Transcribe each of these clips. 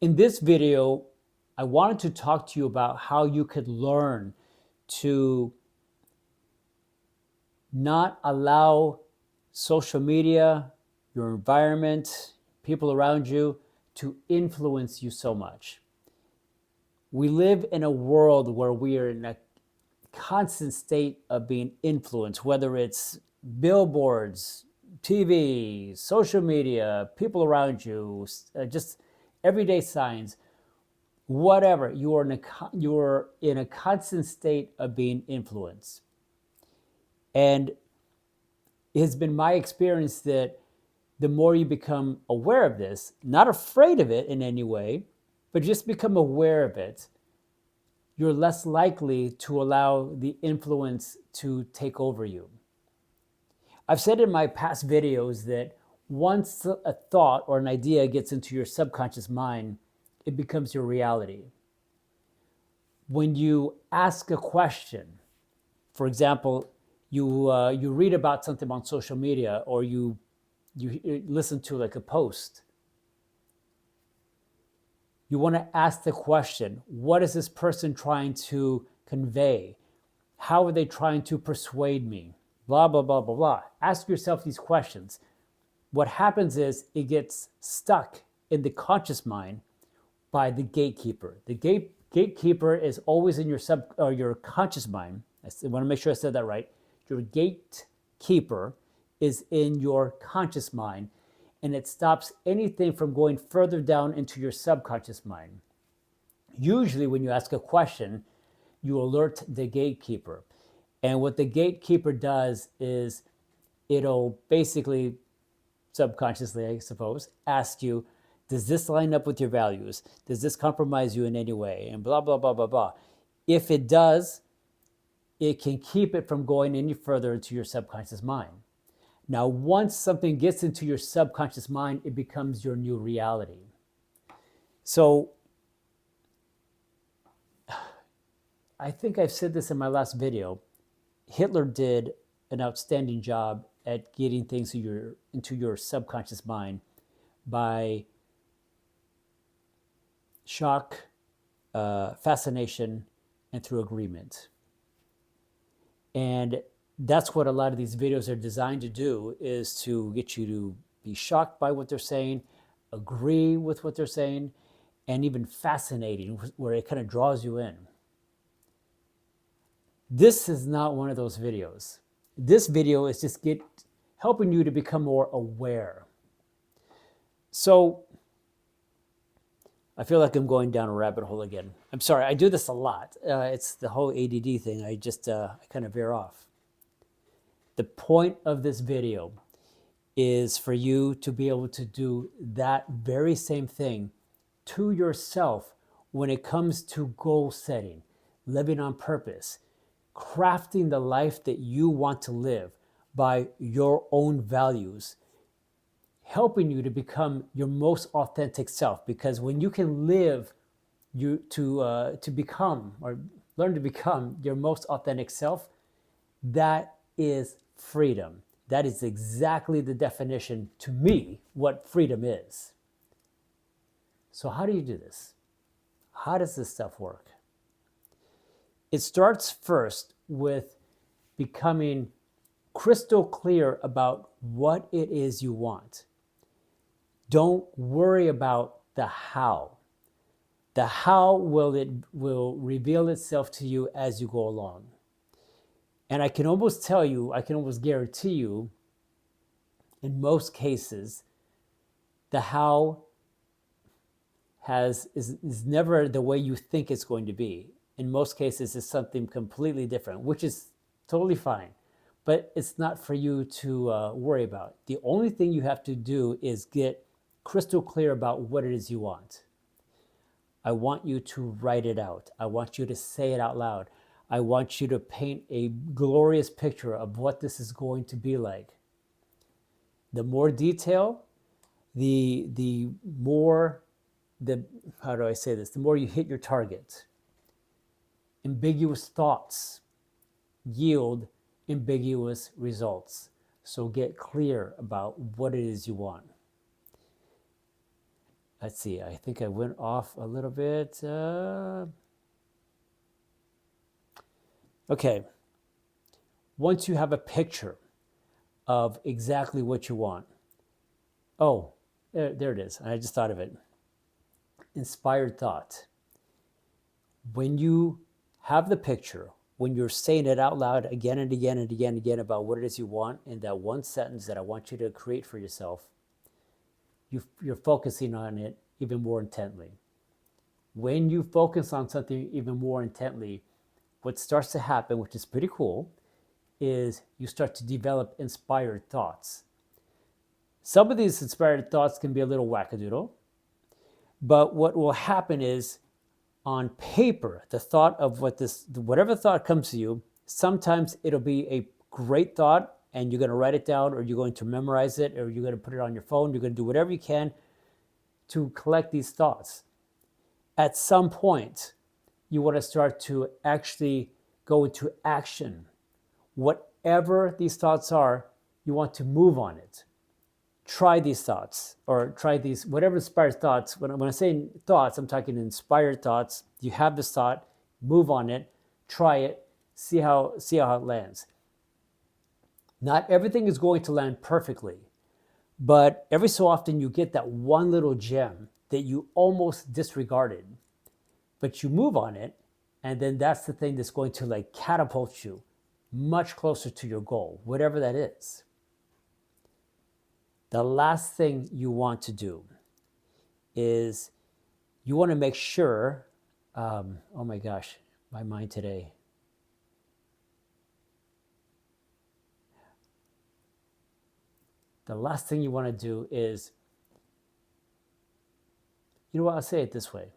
In this video, I wanted to talk to you about how you could learn to not allow social media, your environment, people around you to influence you so much. We live in a world where we are in a constant state of being influenced, whether it's billboards, TV, social media, people around you, just everyday signs, whatever. You are in a constant state of being influenced. And it has been my experience that the more you become aware of this, not afraid of it in any way, but just become aware of it, you're less likely to allow the influence to take over you. I've said in my past videos that once a thought or an idea gets into your subconscious mind, it becomes your reality. When you ask a question, for example, you read about something on social media, or you listen to like a post, you want to ask the question, what is this person trying to convey? How are they trying to persuade me? Blah, blah, blah, blah, blah. Ask yourself these questions. What happens is it gets stuck in the conscious mind by the gatekeeper. The gatekeeper is always in your conscious mind. I want to make sure I said that right. Your gatekeeper is in your conscious mind, and it stops anything from going further down into your subconscious mind. Usually, when you ask a question, you alert the gatekeeper. And what the gatekeeper does is it'll basically, subconsciously, I suppose, ask you, does this line up with your values? Does this compromise you in any way? And blah, blah, blah, blah, blah. If it does, it can keep it from going any further into your subconscious mind. Now, once something gets into your subconscious mind, it becomes your new reality. So I think I've said this in my last video. Hitler did an outstanding job at getting things into your subconscious mind by shock, fascination, and through agreement. And that's what a lot of these videos are designed to do, is to get you to be shocked by what they're saying, agree with what they're saying, and even fascinating, where it kind of draws you in. This is not one of those videos. This video is just helping you to become more aware. So I feel like I'm going down a rabbit hole again. I'm sorry, I do this a lot. It's the whole ADD thing. I kind of veer off. The point of this video is for you to be able to do that very same thing to yourself when it comes to goal setting, living on purpose, crafting the life that you want to live by your own values, helping you to become your most authentic self. Because when you can live to become, or learn to become your most authentic self, that is freedom. That is exactly the definition, to me, what freedom is. So how do you do this? How does this stuff work? It starts first with becoming crystal clear about what it is you want. Don't worry about the how. The how will reveal itself to you as you go along. And I can almost guarantee you, in most cases, the how is never the way you think it's going to be. In most cases, it's something completely different, which is totally fine. But it's not for you to worry about. The only thing you have to do is get crystal clear about what it is you want. I want you to write it out. I want you to say it out loud. I want you to paint a glorious picture of what this is going to be like. The more detail, the more, how do I say this? The more you hit your target. Ambiguous thoughts yield ambiguous results. So get clear about what it is you want. let's see, I think I went off a little bit. Okay, once you have a picture of exactly what you want, oh, there it is. I just thought of it. Inspired thought. When you have the picture, when you're saying it out loud again and again and again and again about what it is you want in that one sentence that I want you to create for yourself, you're focusing on it even more intently. When you focus on something even more intently, what starts to happen, which is pretty cool, is you start to develop inspired thoughts. Some of these inspired thoughts can be a little wackadoodle, but what will happen is on paper, the thought of whatever thought comes to you, sometimes it'll be a great thought and you're going to write it down, or you're going to memorize it, or you're going to put it on your phone. You're going to do whatever you can to collect these thoughts. At some point, you want to start to actually go into action. Whatever these thoughts are, you want to move on it. Try these thoughts, or try these, whatever inspired thoughts. When I say thoughts, I'm talking inspired thoughts. You have this thought, move on it, try it, see how it lands. Not everything is going to land perfectly, but every so often you get that one little gem that you almost disregarded, but you move on it, and then that's the thing that's going to like catapult you much closer to your goal, whatever that is. The last thing you want to do is you want to make sure, oh my gosh, my mind today. The last thing you want to do is, you know what, I'll say it this way.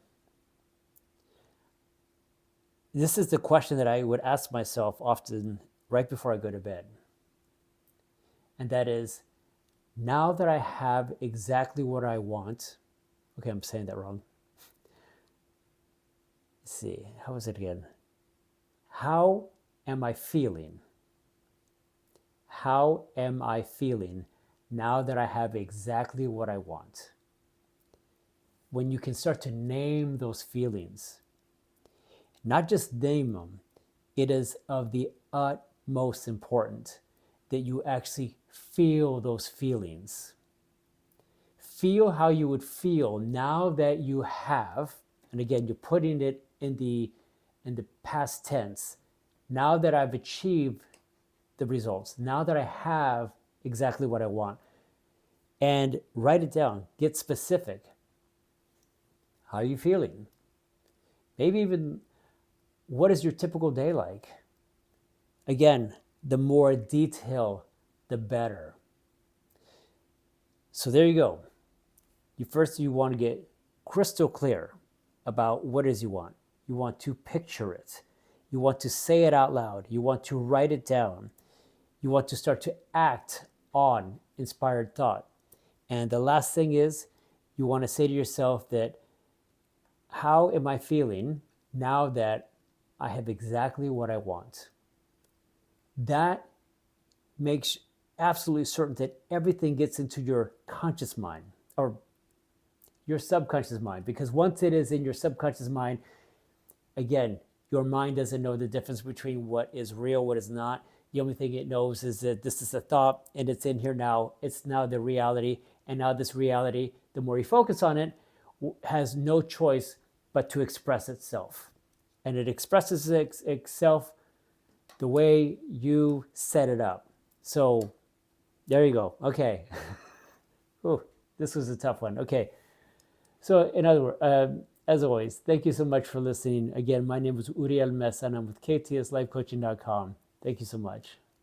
This is the question that I would ask myself often right before I go to bed. And that is, now that I have exactly what I want, okay, I'm saying that wrong. Let's see, how was it again? How am I feeling? How am I feeling now that I have exactly what I want? When you can start to name those feelings, not just name them, it is of the utmost importance that you actually feel those feelings. Feel how you would feel now that you have, and again, you're putting it in the past tense. Now that I've achieved the results, now that I have exactly what I want, and write it down. Get specific. How are you feeling? Maybe even, what is your typical day like? Again, the more detail, the better. So there you go. You want to get crystal clear about what it is you want. You want to picture it. You want to say it out loud. You want to write it down. You want to start to act on inspired thought. And the last thing is, you want to say to yourself that, how am I feeling now that I have exactly what I want? That makes absolutely certain that everything gets into your conscious mind, or your subconscious mind, because once it is in your subconscious mind, again, your mind doesn't know the difference between what is real, what is not. The only thing it knows is that this is a thought and it's in here now. It's now the reality. And now this reality, the more you focus on it, has no choice but to express itself. And it expresses itself the way you set it up. So there you go. Okay. Ooh, this was a tough one. Okay. So in other words, as always, thank you so much for listening. Again, my name is Uriel Mesa and I'm with KTSLifeCoaching.com. Thank you so much.